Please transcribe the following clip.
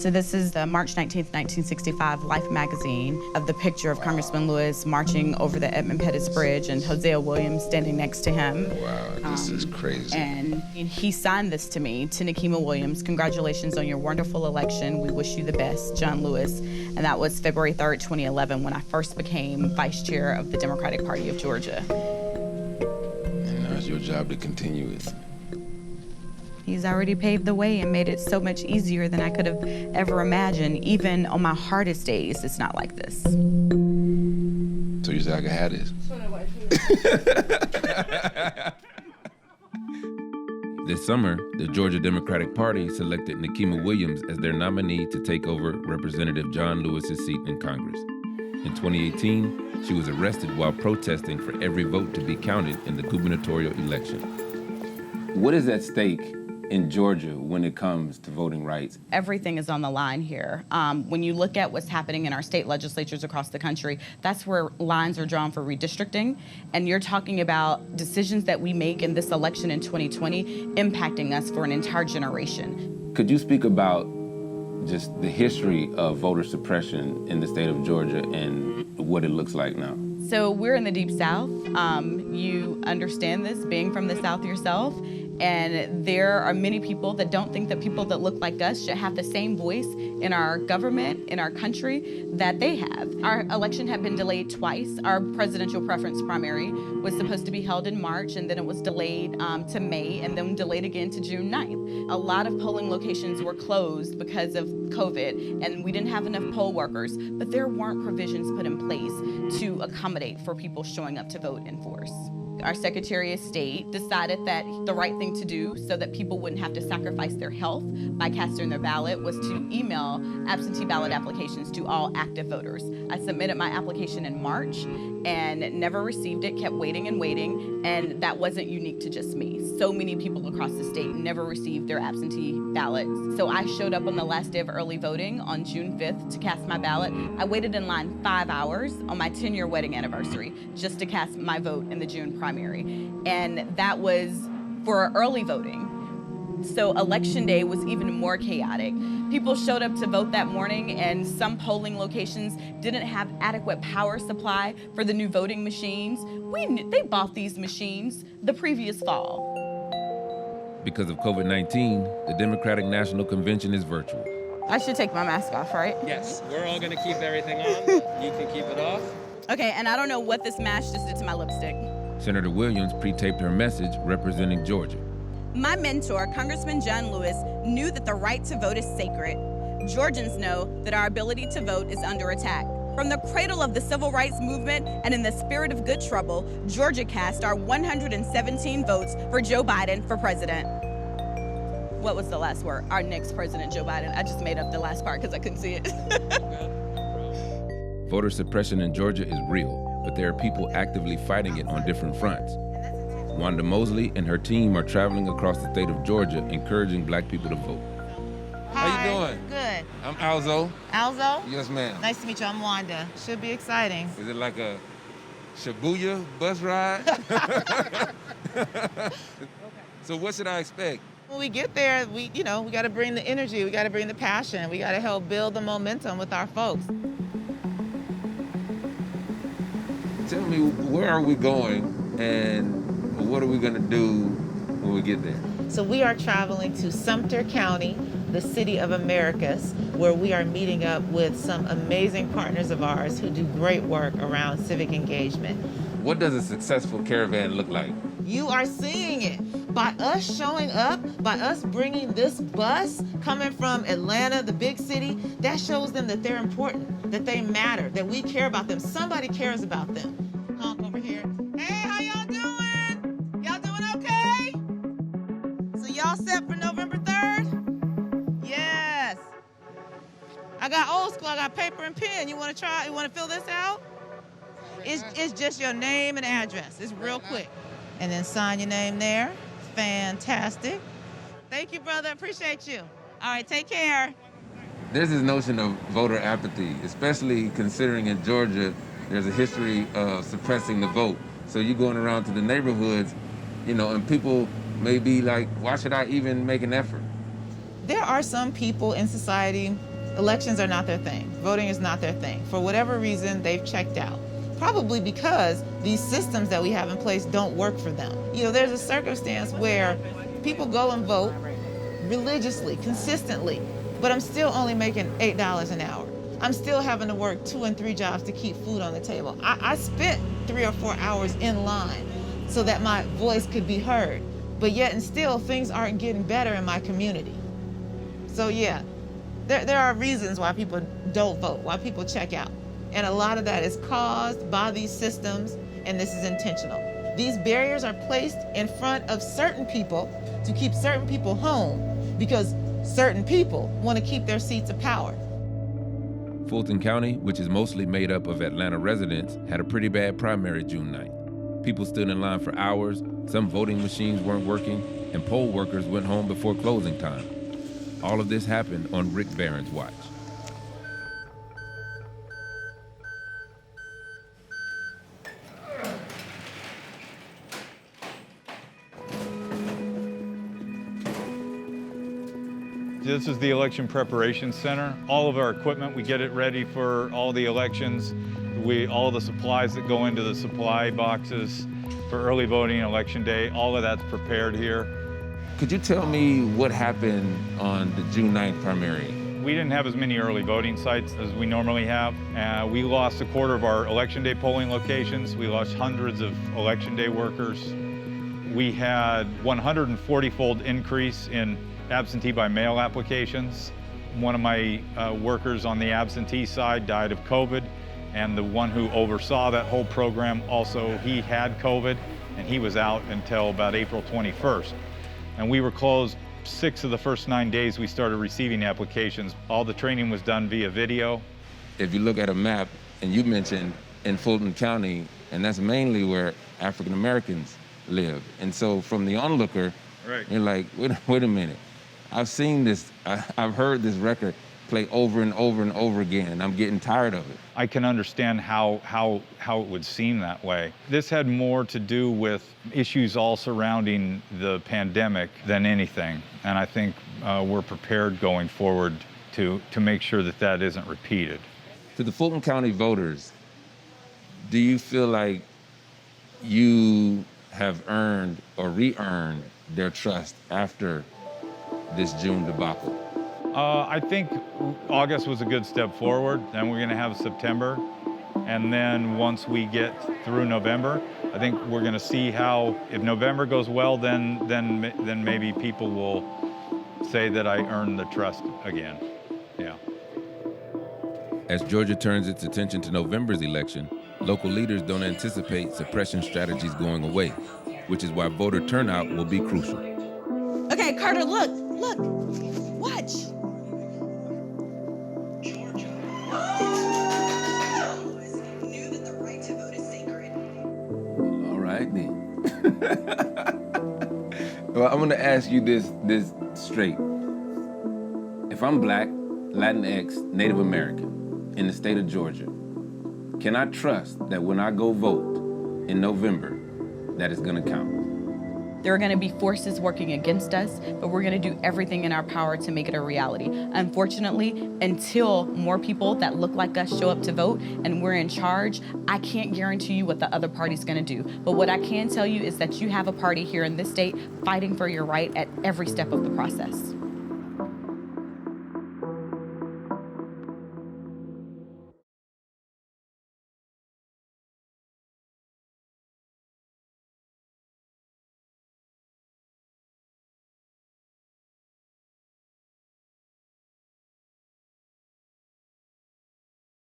So this is the March 19th, 1965 Life magazine of the picture of Congressman Lewis marching over the Edmund Pettus Bridge and Hosea Williams standing next to him. Wow, this is crazy. And he signed this to me, to Nikema Williams. Congratulations on your wonderful election. We wish you the best, John Lewis. And that was February 3rd, 2011, when I first became vice chair of the Democratic Party of Georgia. And now it's your job to continue it. He's already paved the way and made it so much easier than I could have ever imagined. Even on my hardest days, it's not like this. So you say I can have this? This summer, the Georgia Democratic Party selected Nikema Williams as their nominee to take over Representative John Lewis's seat in Congress. In 2018, she was arrested while protesting for every vote to be counted in the gubernatorial election. What is at stake in Georgia when it comes to voting rights? Everything is on the line here. When you look at what's happening in our state legislatures across the country, that's where lines are drawn for redistricting. And you're talking about decisions that we make in this election in 2020 impacting us for an entire generation. Could you speak about just the history of voter suppression in the state of Georgia and what it looks like now? So we're in the Deep South. You understand this, being from the South yourself. And there are many people that don't think that people that look like us should have the same voice in our government, in our country, that they have. Our election had been delayed twice. Our presidential preference primary was supposed to be held in March, and then it was delayed to May, and then delayed again to June 9th. A lot of polling locations were closed because of COVID, and we didn't have enough poll workers, but there weren't provisions put in place to accommodate for people showing up to vote in force. Our Secretary of State decided that the right thing to do so that people wouldn't have to sacrifice their health by casting their ballot was to email absentee ballot applications to all active voters. I submitted my application in March and never received it, kept waiting and waiting, and that wasn't unique to just me. So many people across the state never received their absentee ballots. So I showed up on the last day of early voting on June 5th to cast my ballot. I waited in line 5 hours on my 10-year wedding anniversary just to cast my vote in the June primary. And that was for early voting. So election day was even more chaotic. People showed up to vote that morning, and some polling locations didn't have adequate power supply for the new voting machines. They bought these machines the previous fall. Because of COVID-19, the Democratic National Convention is virtual. I should take my mask off, right? Yes, we're all gonna keep everything on. You can keep it off. Okay, and I don't know what this mask just did to my lipstick. Senator Williams pre-taped her message representing Georgia. My mentor, Congressman John Lewis, knew that the right to vote is sacred. Georgians know that our ability to vote is under attack. From the cradle of the civil rights movement and in the spirit of good trouble, Georgia cast our 117 votes for Joe Biden for president. What was the last word? Our next president, Joe Biden. I just made up the last part because I couldn't see it. Voter suppression in Georgia is real, but there are people actively fighting it on different fronts. Wanda Mosley and her team are traveling across the state of Georgia, encouraging black people to vote. Hi. How you doing? Good. I'm Alzo. Alzo? Yes, ma'am. Nice to meet you. I'm Wanda. Should be exciting. Is it like a Shibuya bus ride? So what should I expect? When we get there, we got to bring the energy. We got to bring the passion. We got to help build the momentum with our folks. Tell me, where are we going and what are we gonna do when we get there? So we are traveling to Sumter County, the city of Americas, where we are meeting up with some amazing partners of ours who do great work around civic engagement. What does a successful caravan look like? You are seeing it. By us showing up, by us bringing this bus coming from Atlanta, the big city, that shows them that they're important, that they matter, that we care about them. Somebody cares about them. Honk over here. Hey, how y'all doing? Y'all doing okay? So y'all set for November 3rd? Yes. I got old school, I got paper and pen. You wanna try, you wanna fill this out? It's just your name and address. It's real quick. And then sign your name there. Fantastic. Thank you, brother. Appreciate you. All right, take care. There's this notion of voter apathy, especially considering in Georgia, there's a history of suppressing the vote. So you're going around to the neighborhoods, and people may be like, why should I even make an effort? There are some people in society elections are not their thing. Voting is not their thing. For whatever reason, they've checked out. Probably because these systems that we have in place don't work for them. You know, there's a circumstance where people go and vote religiously, consistently, but I'm still only making $8 an hour. I'm still having to work 2 and 3 jobs to keep food on the table. I spent 3 or 4 hours in line so that my voice could be heard. But yet and still, things aren't getting better in my community. So yeah, there are reasons why people don't vote, why people check out. And a lot of that is caused by these systems, and this is intentional. These barriers are placed in front of certain people to keep certain people home because certain people want to keep their seats of power. Fulton County, which is mostly made up of Atlanta residents, had a pretty bad primary June 9th. People stood in line for hours, some voting machines weren't working, and poll workers went home before closing time. All of this happened on Rick Barron's watch. This is the Election Preparation Center. All of our equipment, we get it ready for all the elections. All the supplies that go into the supply boxes for early voting Election Day, all of that's prepared here. Could you tell me what happened on the June 9th primary? We didn't have as many early voting sites as we normally have. We lost a quarter of our Election Day polling locations. We lost hundreds of Election Day workers. We had 140-fold increase in absentee by mail applications. One of my workers on the absentee side died of COVID, and the one who oversaw that whole program also, he had COVID, and he was out until about April 21st. And we were closed 6 of the first 9 days we started receiving applications. All the training was done via video. If you look at a map, and you mentioned in Fulton County, and that's mainly where African Americans live. And so from the onlooker, Right. You're like, wait a minute. I've seen this, I've heard this record play over and over and over again, and I'm getting tired of it. I can understand how it would seem that way. This had more to do with issues all surrounding the pandemic than anything, and I think we're prepared going forward to make sure that that isn't repeated. To the Fulton County voters, do you feel like you have earned or re-earned their trust after this June debacle? I think August was a good step forward. Then we're going to have September. And then once we get through November, I think we're going to see how, if November goes well, then maybe people will say that I earned the trust again. Yeah. As Georgia turns its attention to November's election, local leaders don't anticipate suppression strategies going away, which is why voter turnout will be crucial. Okay, Carter, look, watch. All right then. Well, I'm gonna ask you this straight. If I'm Black, Latinx, Native American in the state of Georgia, can I trust that when I go vote in November, that it's gonna count? There are going to be forces working against us, but we're going to do everything in our power to make it a reality. Unfortunately, until more people that look like us show up to vote and we're in charge, I can't guarantee you what the other party's going to do. But what I can tell you is that you have a party here in this state fighting for your right at every step of the process.